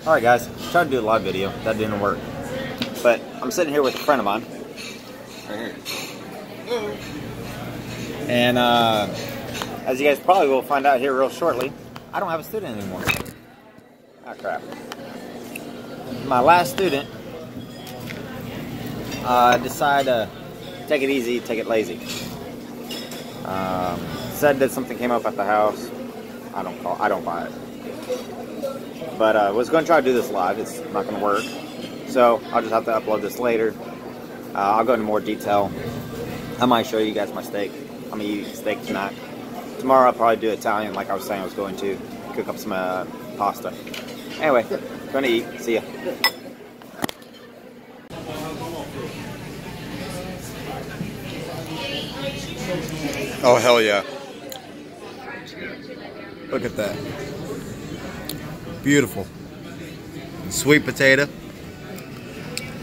Alright guys, tried to do a live video, that didn't work. But I'm sitting here with a friend of mine. Right here. And as you guys probably will find out here real shortly, I don't have a student anymore. Ah crap. My last student decided to take it easy, take it lazy. Said that something came up at the house. I don't buy it. But was going to try to do this live. It's not going to work. So I'll just have to upload this later. I'll go into more detail. I might show you guys my steak. I'm going to eat steak tonight. Tomorrow I'll probably do Italian like I was saying I was going to. Cook up some pasta. Anyway, going to eat. See ya. Oh, hell yeah. Look at that. Beautiful. Sweet potato.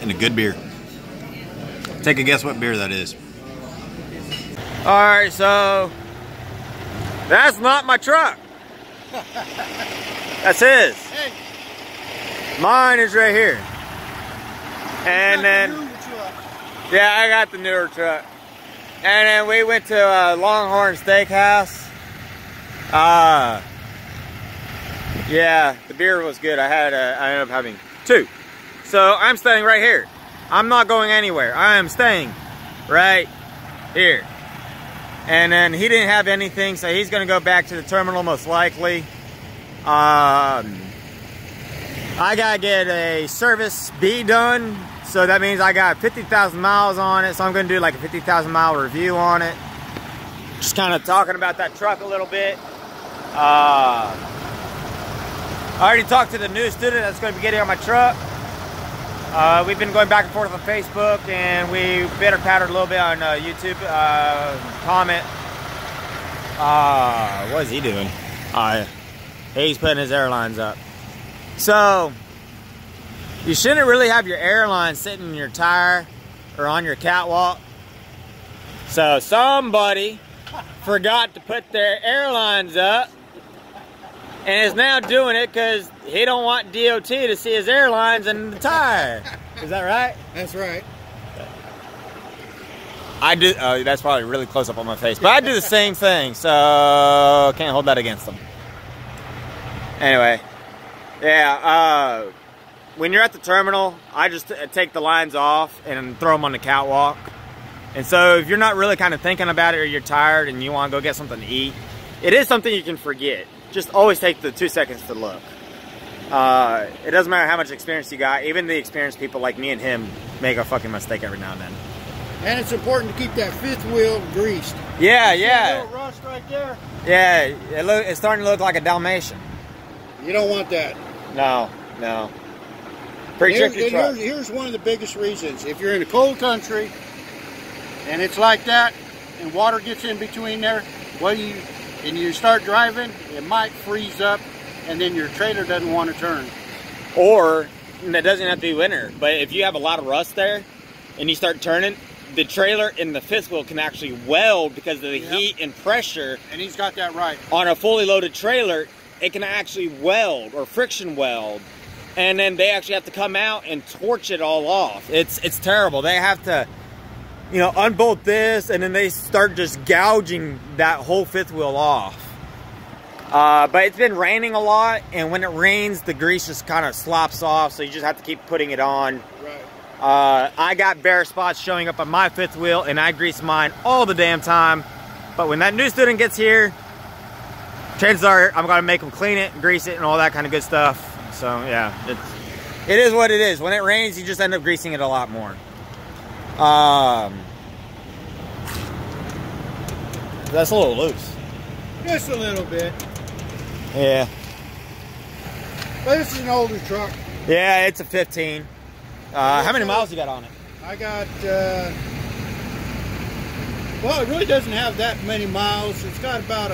And a good beer. Take a guess what beer that is. Alright, so that's not my truck. That's his. Mine is right here. And then, yeah, I got the newer truck. And then we went to Longhorn Steakhouse. Yeah, the beer was good. I ended up having 2. So I'm staying right here. I'm not going anywhere. I am staying right here. And then he didn't have anything, so he's gonna go back to the terminal most likely. I gotta get a service B done. So that means I got 50,000 miles on it. So I'm gonna do like a 50,000 mile review on it. Just kind of talking about that truck a little bit. I already talked to the new student that's going to be getting on my truck. We've been going back and forth on Facebook, and we bitter-pattered a little bit on YouTube. Comment. What is he doing? He's putting his airlines up. So, you shouldn't really have your airline sitting in your tire or on your catwalk. So, somebody forgot to put their airlines up and is now doing it because he don't want DOT to see his airlines in the tire. Is that right? That's right. I do. That's probably really close up on my face, but I do the same thing, so can't hold that against them. Anyway, yeah. When you're at the terminal, I just take the lines off and throw them on the catwalk. And so if you're not really kind of thinking about it, or you're tired and you want to go get something to eat, it is something you can forget. Just always take the 2 seconds to look. It doesn't matter how much experience you got. Even the experienced people like me and him make a fucking mistake every now and then. And it's important to keep that 5th wheel greased. Yeah, See yeah. that little rust right there? Yeah, it's starting to look like a Dalmatian. You don't want that. No, no. Pretty tricky truck. Here's one of the biggest reasons. If you're in a cold country and it's like that and water gets in between there, and you start driving, it might freeze up and then your trailer doesn't want to turn. Or, it doesn't have to be winter, but if you have a lot of rust there and you start turning, the trailer in the 5th wheel can actually weld because of the heat and pressure. And he's got that right. On a fully loaded trailer, it can actually weld or friction weld. And then they actually have to come out and torch it all off. It's terrible. They have to, you know, unbolt this, and then they start just gouging that whole 5th wheel off. But it's been raining a lot, and when it rains, the grease just kind of slops off, so you just have to keep putting it on. Right. I got bare spots showing up on my 5th wheel, and I grease mine all the damn time. But when that new student gets here, chances are I'm going to make them clean it, grease it, and all that kind of good stuff. So, yeah, it is what it is. When it rains, you just end up greasing it a lot more. That's a little loose. Just a little bit. Yeah. But this is an older truck. Yeah, it's a 15. How many miles you got on it? I got, well, it really doesn't have that many miles. It's got about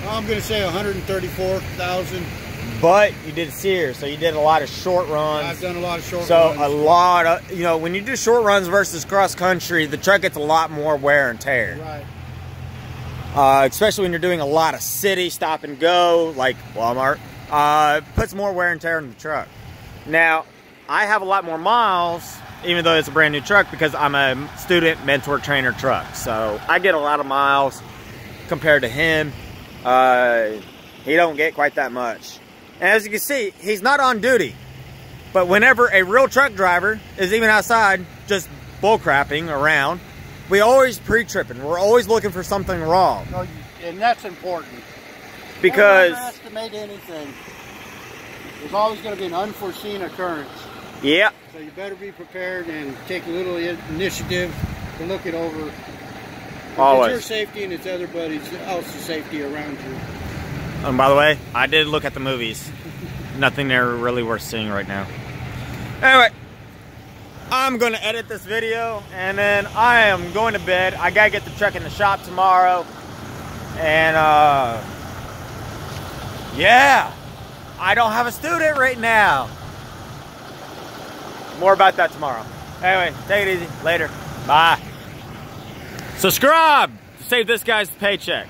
I'm going to say 134,000. But you did Sears, so you did a lot of short runs. I've done a lot of short runs. So a lot of, you know, when you do short runs versus cross country, the truck gets a lot more wear and tear. Right. Especially when you're doing a lot of city stop and go, like Walmart. puts more wear and tear on the truck. Now, I have a lot more miles, even though it's a brand new truck, because I'm a student mentor trainer truck. So I get a lot of miles compared to him. He don't get quite that much. And as you can see, he's not on duty. But whenever a real truck driver is even outside just bullcrapping around, we always pre-tripping. We're always looking for something wrong. No, and that's important. Because never underestimate anything. There's always going to be an unforeseen occurrence. Yeah. So you better be prepared and take a little initiative to look it over. Always. It's your safety and it's everybody else's safety around you. And by the way, I did look at the movies. Nothing there really worth seeing right now. Anyway, I'm going to edit this video and then I am going to bed. I got to get the truck in the shop tomorrow. And yeah, I don't have a student right now. More about that tomorrow. Anyway, take it easy. Later. Bye. Subscribe to save this guy's paycheck.